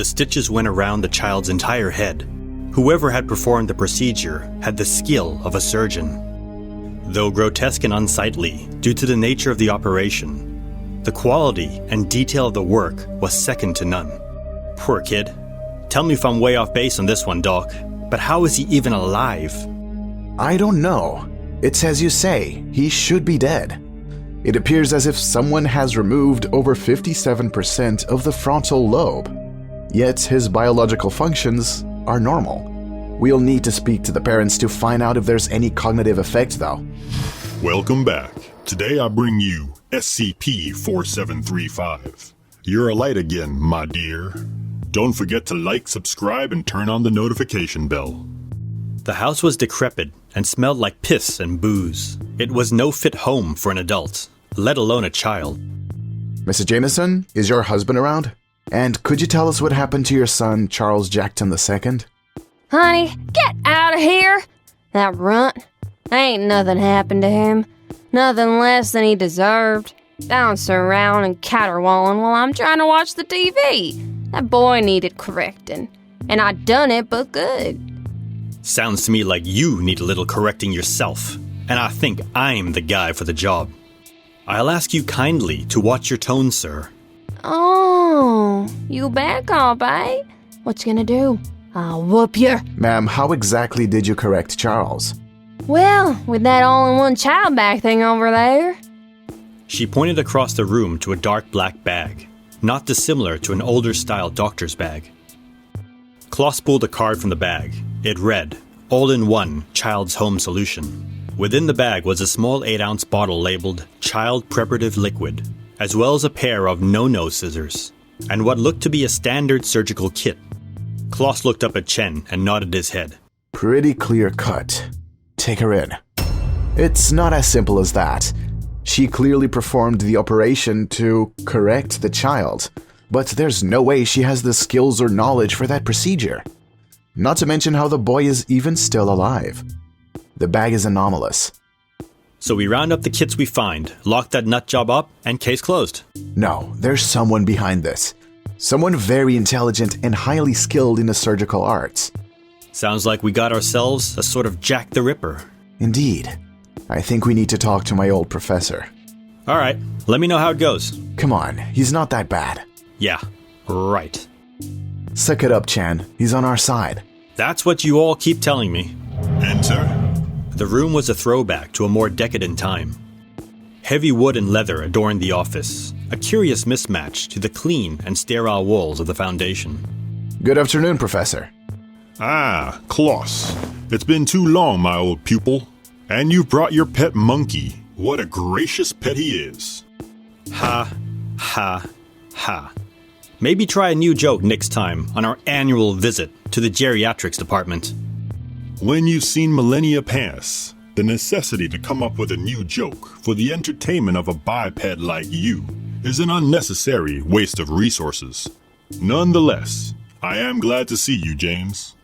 The stitches went around the child's entire head. Whoever had performed the procedure had the skill of a surgeon. Though grotesque and unsightly due to the nature of the operation, the quality and detail of the work was second to none. Poor kid. Tell me if I'm way off base on this one, Doc, but how is he even alive? I don't know. It's as you say, he should be dead. It appears as if someone has removed over 57% of the frontal lobe. Yet his biological functions are normal. We'll need to speak to the parents to find out if there's any cognitive effect, though. Welcome back. Today I bring you SCP-4735. You're alight again, my dear. Don't forget to like, subscribe, and turn on the notification bell. The house was decrepit and smelled like piss and booze. It was no fit home for an adult, let alone a child. Mrs. Jameson, is your husband around? And could you tell us what happened to your son, Charles Jackson II? Honey, get out of here! That runt. Ain't nothing happened to him. Nothing less than he deserved. Bouncing around and caterwauling while I'm trying to watch the TV. That boy needed correcting. And I done it, but good. Sounds to me like you need a little correcting yourself, and I think I'm the guy for the job. I'll ask you kindly to watch your tone, sir. Oh, you back, alright? What you gonna do? I'll whoop you. Ma'am, how exactly did you correct Charles? Well, with that all-in-one child bag thing over there. She pointed across the room to a dark black bag, not dissimilar to an older-style doctor's bag. Kloss pulled a card from the bag. It read, All-in-One Child's Home Solution. Within the bag was a small 8-ounce bottle labeled Child Preparative Liquid, as well as a pair of no-no scissors, and what looked to be a standard surgical kit. Kloss looked up at Chen and nodded his head. Pretty clear cut. Take her in. It's not as simple as that. She clearly performed the operation to correct the child, but there's no way she has the skills or knowledge for that procedure. Not to mention how the boy is even still alive. The bag is anomalous. So we round up the kits we find, lock that nut job up, and case closed. No, there's someone behind this. Someone very intelligent and highly skilled in the surgical arts. Sounds like we got ourselves a sort of Jack the Ripper. Indeed. I think we need to talk to my old professor. Alright, let me know how it goes. Come on, he's not that bad. Yeah, right. Suck it up, Chen. He's on our side. That's what you all keep telling me. Enter. The room was a throwback to a more decadent time. Heavy wood and leather adorned the office, a curious mismatch to the clean and sterile walls of the Foundation. Good afternoon, Professor. Ah, Kloss. It's been too long, my old pupil. And you've brought your pet monkey. What a gracious pet he is. Ha, ha, ha. Maybe try a new joke next time on our annual visit to the geriatrics department. When you've seen millennia pass, the necessity to come up with a new joke for the entertainment of a biped like you is an unnecessary waste of resources. Nonetheless, I am glad to see you, James.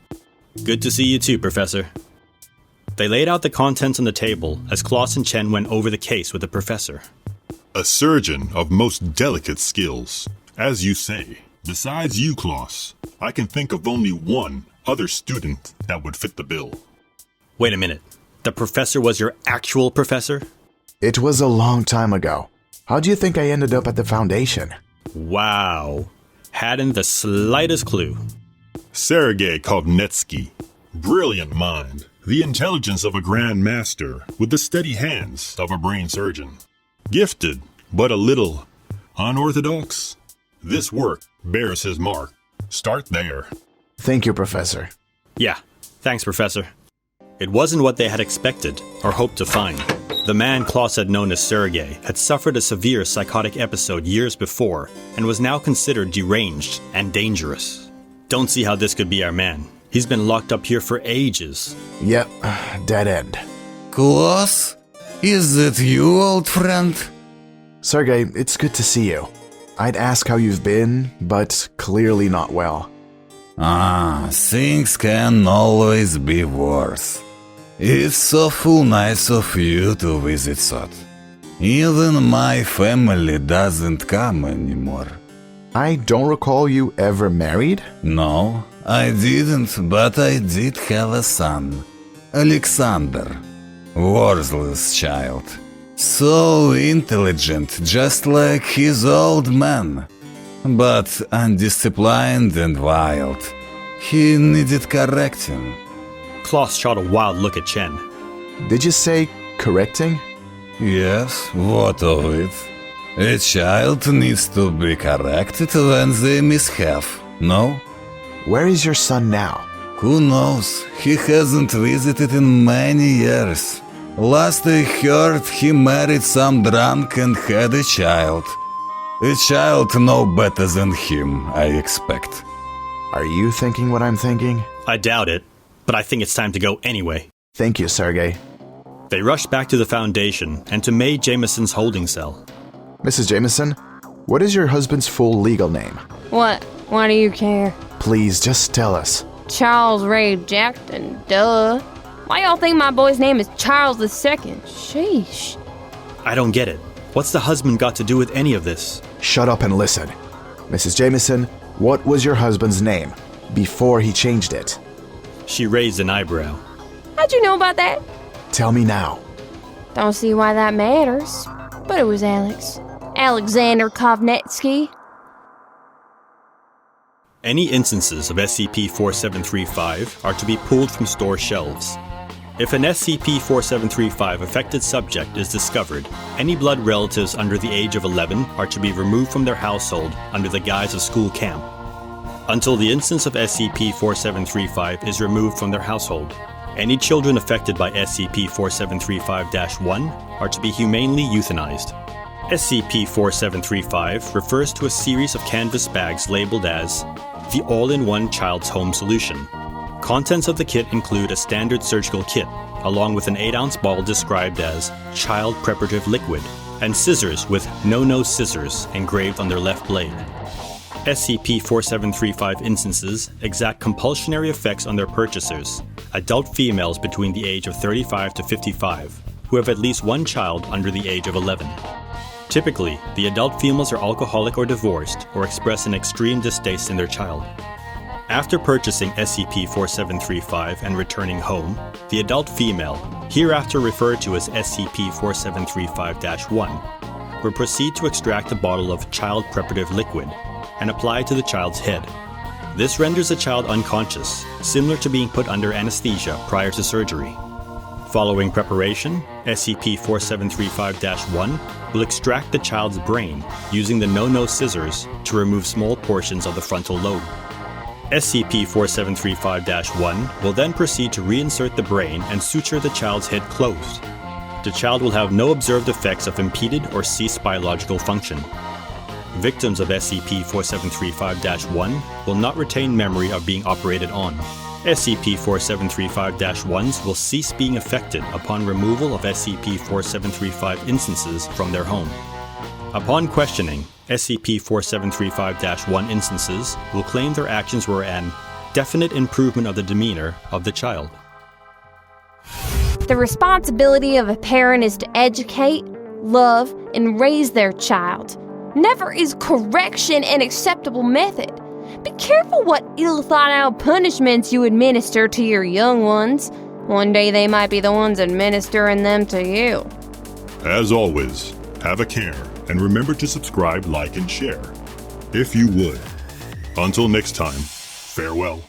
Good to see you too, Professor. They laid out the contents on the table as Kloss and Chen went over the case with the professor. A surgeon of most delicate skills. As you say, besides you, Kloss, I can think of only one other student that would fit the bill. Wait a minute. The professor was your actual professor? It was a long time ago. How do you think I ended up at the Foundation? Wow. Hadn't the slightest clue. Sergei Kovnetsky. Brilliant mind. The intelligence of a grand master with the steady hands of a brain surgeon. Gifted, but a little unorthodox. This work bears his mark. Start there. Thank you, Professor. Yeah, thanks, Professor. It wasn't what they had expected or hoped to find. The man Kloss had known as Sergei had suffered a severe psychotic episode years before and was now considered deranged and dangerous. Don't see how this could be our man. He's been locked up here for ages. Yep, dead end. Kloss? Is it you, old friend? Sergei, it's good to see you. I'd ask how you've been, but clearly not well. Things can always be worse. It's awful nice of you to visit Sot. Even my family doesn't come anymore. I don't recall you ever married? No, I didn't, but I did have a son. Alexander. Worthless child. So intelligent, just like his old man. But undisciplined and wild. He needed correcting. Kloss shot a wild look at Chen. Did you say correcting? Yes, what of it? A child needs to be corrected when they misbehave, no? Where is your son now? Who knows? He hasn't visited in many years. Last I heard, he married some drunk and had a child. A child no better than him, I expect. Are you thinking what I'm thinking? I doubt it, but I think it's time to go anyway. Thank you, Sergey. They rushed back to the Foundation and to Mae Jameson's holding cell. Mrs. Jameson, what is your husband's full legal name? What? Why do you care? Please, just tell us. Charles Ray Jackson, duh. Why y'all think my boy's name is Charles II? Sheesh. I don't get it. What's the husband got to do with any of this? Shut up and listen. Mrs. Jameson, what was your husband's name before he changed it? She raised an eyebrow. How'd you know about that? Tell me now. Don't see why that matters. But it was Alex. Alexander Kovnetsky. Any instances of SCP-4735 are to be pulled from store shelves. If an SCP-4735 affected subject is discovered, any blood relatives under the age of 11 are to be removed from their household under the guise of school camp, until the instance of SCP-4735 is removed from their household. Any children affected by SCP-4735-1 are to be humanely euthanized. SCP-4735 refers to a series of canvas bags labeled as the All-in-One Child's Home Solution. Contents of the kit include a standard surgical kit, along with an 8-ounce ball described as Child Preparative Liquid, and scissors with No Scissors engraved on their left blade. SCP-4735 instances exact compulsionary effects on their purchasers, adult females between the age of 35 to 55, who have at least one child under the age of 11. Typically, the adult females are alcoholic or divorced or express an extreme distaste in their child. After purchasing SCP-4735 and returning home, the adult female, hereafter referred to as SCP-4735-1, will proceed to extract a bottle of Child Preparative Liquid and apply it to the child's head. This renders the child unconscious, similar to being put under anesthesia prior to surgery. Following preparation, SCP-4735-1 will extract the child's brain using the No Scissors to remove small portions of the frontal lobe. SCP-4735-1 will then proceed to reinsert the brain and suture the child's head closed. The child will have no observed effects of impeded or ceased biological function. Victims of SCP-4735-1 will not retain memory of being operated on. SCP-4735-1s will cease being affected upon removal of SCP-4735 instances from their home. Upon questioning, SCP-4735-1 instances will claim their actions were an definite improvement of the demeanor of the child. The responsibility of a parent is to educate, love, and raise their child. Never is correction an acceptable method. Be careful what ill-thought-out punishments you administer to your young ones. One day they might be the ones administering them to you. As always, have a care and remember to subscribe, like, and share, if you would. Until next time, farewell.